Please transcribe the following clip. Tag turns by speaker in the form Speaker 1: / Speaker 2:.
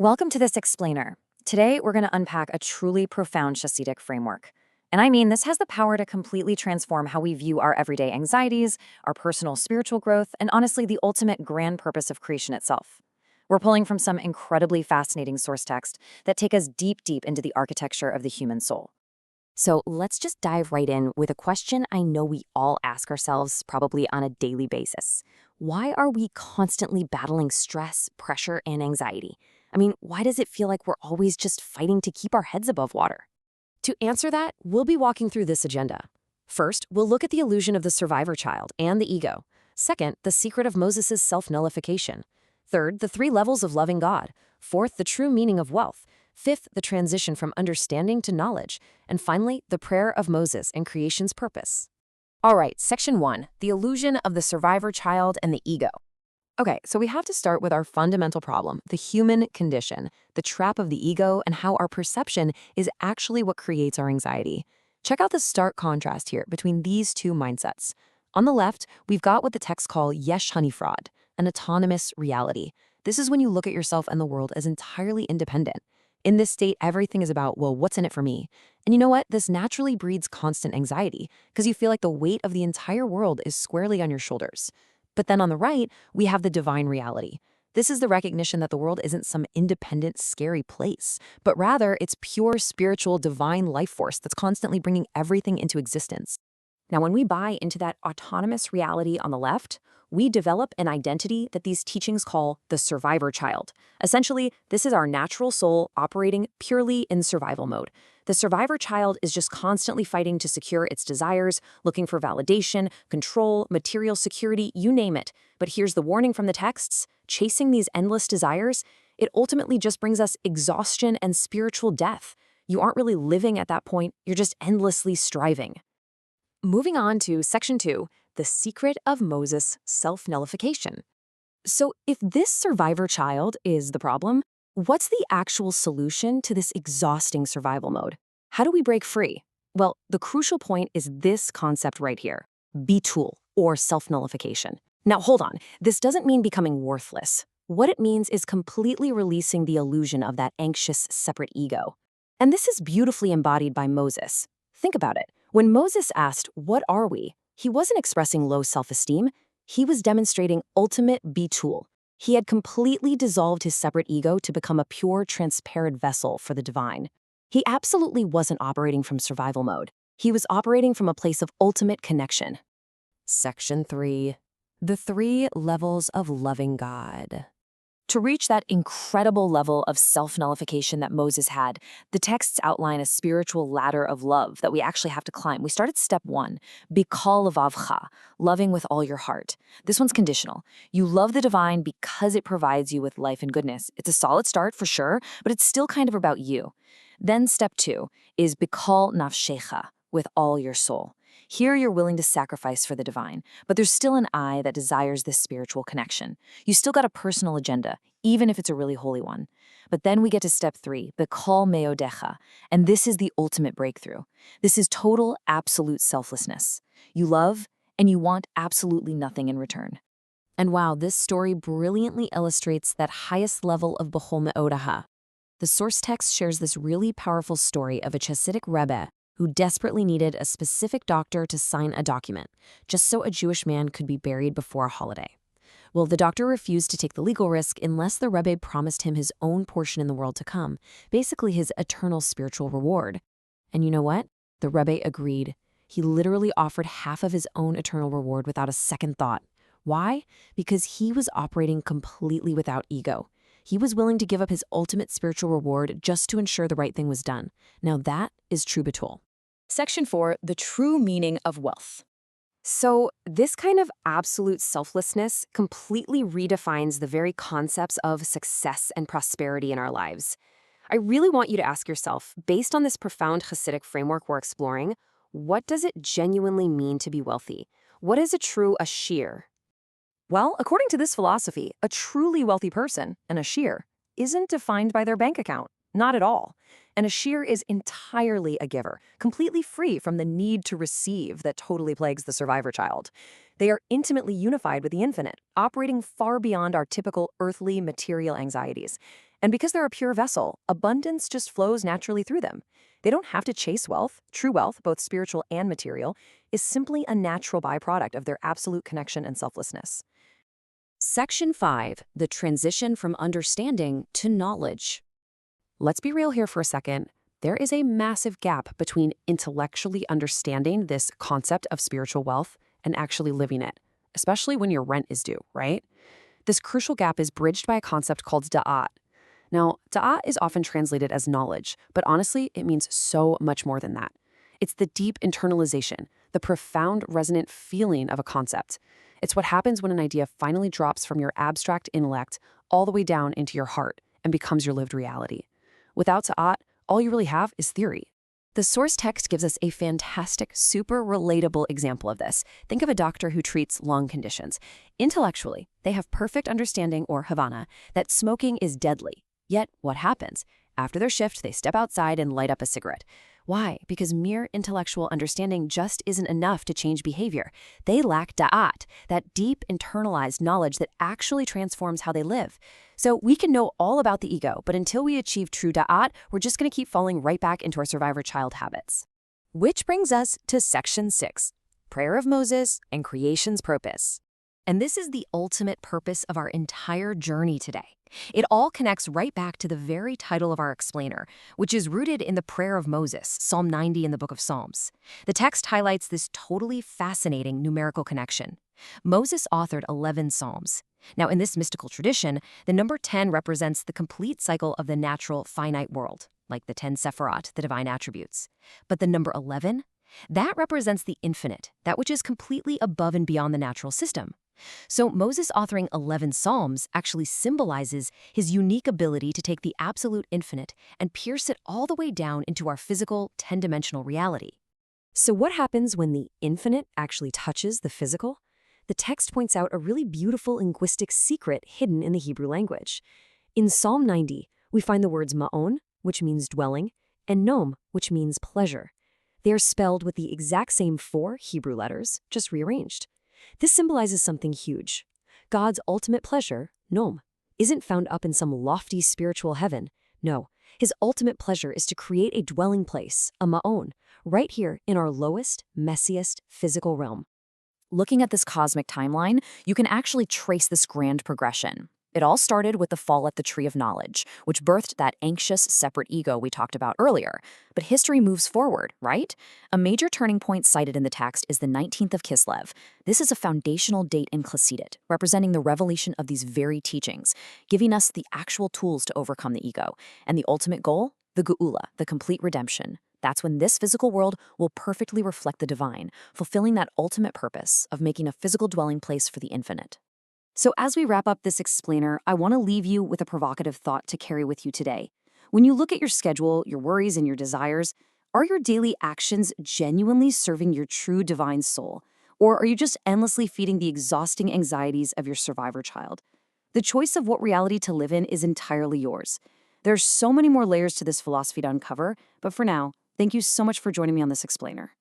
Speaker 1: Welcome to this explainer. Today, we're going to unpack a truly profound Hasidic framework. And I mean, this has the power to completely transform how we view our everyday anxieties, our personal spiritual growth, and honestly, the ultimate grand purpose of creation itself. We're pulling from some incredibly fascinating source text that take us deep, deep into the architecture of the human soul. So let's just dive right in with a question I know we all ask ourselves probably on a daily basis. Why are we constantly battling stress, pressure, and anxiety? I mean, why does it feel like we're always just fighting to keep our heads above water? To answer that, we'll be walking through this agenda. First, we'll look at the illusion of the survivor child and the ego. Second, the secret of Moses' self-nullification. Third, the three levels of loving God. Fourth, the true meaning of wealth. Fifth, the transition from understanding to knowledge. And finally, the prayer of Moses and creation's purpose. All right, section 1, the illusion of the survivor child and the ego. Okay, so we have to start with our fundamental problem, the human condition, the trap of the ego, and how our perception is actually what creates our anxiety. Check out the stark contrast here between these two mindsets. On the left, we've got what the texts call yesh hanifrad, an autonomous reality. This is when you look at yourself and the world as entirely independent. In this state, everything is about, well, what's in it for me? And you know what? This naturally breeds constant anxiety because you feel like the weight of the entire world is squarely on your shoulders. But then on the right, we have the divine reality. This is the recognition that the world isn't some independent, scary place, but rather it's pure spiritual, divine life force that's constantly bringing everything into existence. Now, when we buy into that autonomous reality on the left, we develop an identity that these teachings call the survivor child. Essentially, this is our natural soul operating purely in survival mode. The survivor child is just constantly fighting to secure its desires, looking for validation, control, material security, you name it. But here's the warning from the texts: chasing these endless desires, it ultimately just brings us exhaustion and spiritual death. You aren't really living at that point, you're just endlessly striving. Moving on to section 2, the secret of Moses' self-nullification. So if this survivor child is the problem, what's the actual solution to this exhausting survival mode? How do we break free? Well, the crucial point is this concept right here, bitul, or self-nullification. Now hold on, this doesn't mean becoming worthless. What it means is completely releasing the illusion of that anxious, separate ego. And this is beautifully embodied by Moses. Think about it. When Moses asked, "What are we?" he wasn't expressing low self-esteem. He was demonstrating ultimate bitul. He had completely dissolved his separate ego to become a pure, transparent vessel for the divine. He absolutely wasn't operating from survival mode. He was operating from a place of ultimate connection. Section 3. The three levels of loving God. To reach that incredible level of self-nullification that Moses had, the texts outline a spiritual ladder of love that we actually have to climb. We start at step 1, bikol levavcha, loving with all your heart. This one's conditional. You love the divine because it provides you with life and goodness. It's a solid start for sure, but it's still kind of about you. Then step 2 is bikol nafshecha, with all your soul. Here you're willing to sacrifice for the divine, but there's still an I that desires this spiritual connection. You still got a personal agenda, even if it's a really holy one. But then we get to step 3, B'kol meodecha, and this is the ultimate breakthrough. This is total, absolute selflessness. You love, and you want absolutely nothing in return. And wow, this story brilliantly illustrates that highest level of B'chol meodecha. The source text shares this really powerful story of a Hasidic Rebbe who desperately needed a specific doctor to sign a document, just so a Jewish man could be buried before a holiday. Well, the doctor refused to take the legal risk unless the Rebbe promised him his own portion in the world to come, basically his eternal spiritual reward. And you know what? The Rebbe agreed. He literally offered half of his own eternal reward without a second thought. Why? Because he was operating completely without ego. He was willing to give up his ultimate spiritual reward just to ensure the right thing was done. Now that is true bitul. Section 4, the true meaning of wealth. So this kind of absolute selflessness completely redefines the very concepts of success and prosperity in our lives. I really want you to ask yourself, based on this profound Hasidic framework we're exploring, what does it genuinely mean to be wealthy? What is a true ashir? Well, according to this philosophy, a truly wealthy person, an ashir, isn't defined by their bank account. Not at all. An ashir is entirely a giver, completely free from the need to receive that totally plagues the survivor child. They are intimately unified with the infinite, operating far beyond our typical earthly material anxieties.
Speaker 2: And because they're a pure vessel, abundance just flows naturally through them. They don't have to chase wealth. True wealth, both spiritual and material, is simply a natural byproduct of their absolute connection and selflessness.
Speaker 1: Section 5, the transition from understanding to knowledge.
Speaker 2: Let's be real here for a second. There is a massive gap between intellectually understanding this concept of spiritual wealth and actually living it, especially when your rent is due, right? This crucial gap is bridged by a concept called da'at. Now, da'at is often translated as knowledge, but honestly, it means so much more than that. It's the deep internalization, the profound resonant feeling of a concept. It's what happens when an idea finally drops from your abstract intellect all the way down into your heart and becomes your lived reality. Without da'at, all you really have is theory. The source text gives us a fantastic, super relatable example of this. Think of a doctor who treats lung conditions. Intellectually, they have perfect understanding, or Havana, that smoking is deadly. Yet, what happens? After their shift, they step outside and light up a cigarette. Why? Because mere intellectual understanding just isn't enough to change behavior. They lack da'at, that deep internalized knowledge that actually transforms how they live. So we can know all about the ego, but until we achieve true da'at, we're just going to keep falling right back into our survivor child habits. Which brings us to Section 6, Prayer of Moses and Creation's Purpose. And this is the ultimate purpose of our entire journey today. It all connects right back to the very title of our explainer, which is rooted in the Prayer of Moses, Psalm 90 in the Book of Psalms. The text highlights this totally fascinating numerical connection. Moses authored 11 psalms. Now, in this mystical tradition, the number 10 represents the complete cycle of the natural, finite world, like the 10 Sephirot, the divine attributes. But the number 11? That represents the infinite, that which is completely above and beyond the natural system. So Moses authoring 11 psalms actually symbolizes his unique ability to take the absolute infinite and pierce it all the way down into our physical, 10-dimensional reality. So what happens when the infinite actually touches the physical? The text points out a really beautiful linguistic secret hidden in the Hebrew language. In Psalm 90, we find the words ma'on, which means dwelling, and nom, which means pleasure. They are spelled with the exact same 4 Hebrew letters, just rearranged. This symbolizes something huge. God's ultimate pleasure, nom, isn't found up in some lofty spiritual heaven. No, his ultimate pleasure is to create a dwelling place, a ma'on, right here in our lowest, messiest physical realm.
Speaker 1: Looking at this cosmic timeline, you can actually trace this grand progression. It all started with the fall at the Tree of Knowledge, which birthed that anxious, separate ego we talked about earlier. But history moves forward, right? A major turning point cited in the text is the 19th of Kislev. This is a foundational date in Chassidut, representing the revelation of these very teachings, giving us the actual tools to overcome the ego. And the ultimate goal? The Geula, the complete redemption. That's when this physical world will perfectly reflect the divine, fulfilling that ultimate purpose of making a physical dwelling place for the infinite. So as we wrap up this explainer, I want to leave you with a provocative thought to carry with you today. When you look at your schedule, your worries, and your desires, are your daily actions genuinely serving your true divine soul? Or are you just endlessly feeding the exhausting anxieties of your survivor child? The choice of what reality to live in is entirely yours. There's so many more layers to this philosophy to uncover, but for now, thank you so much for joining me on this explainer.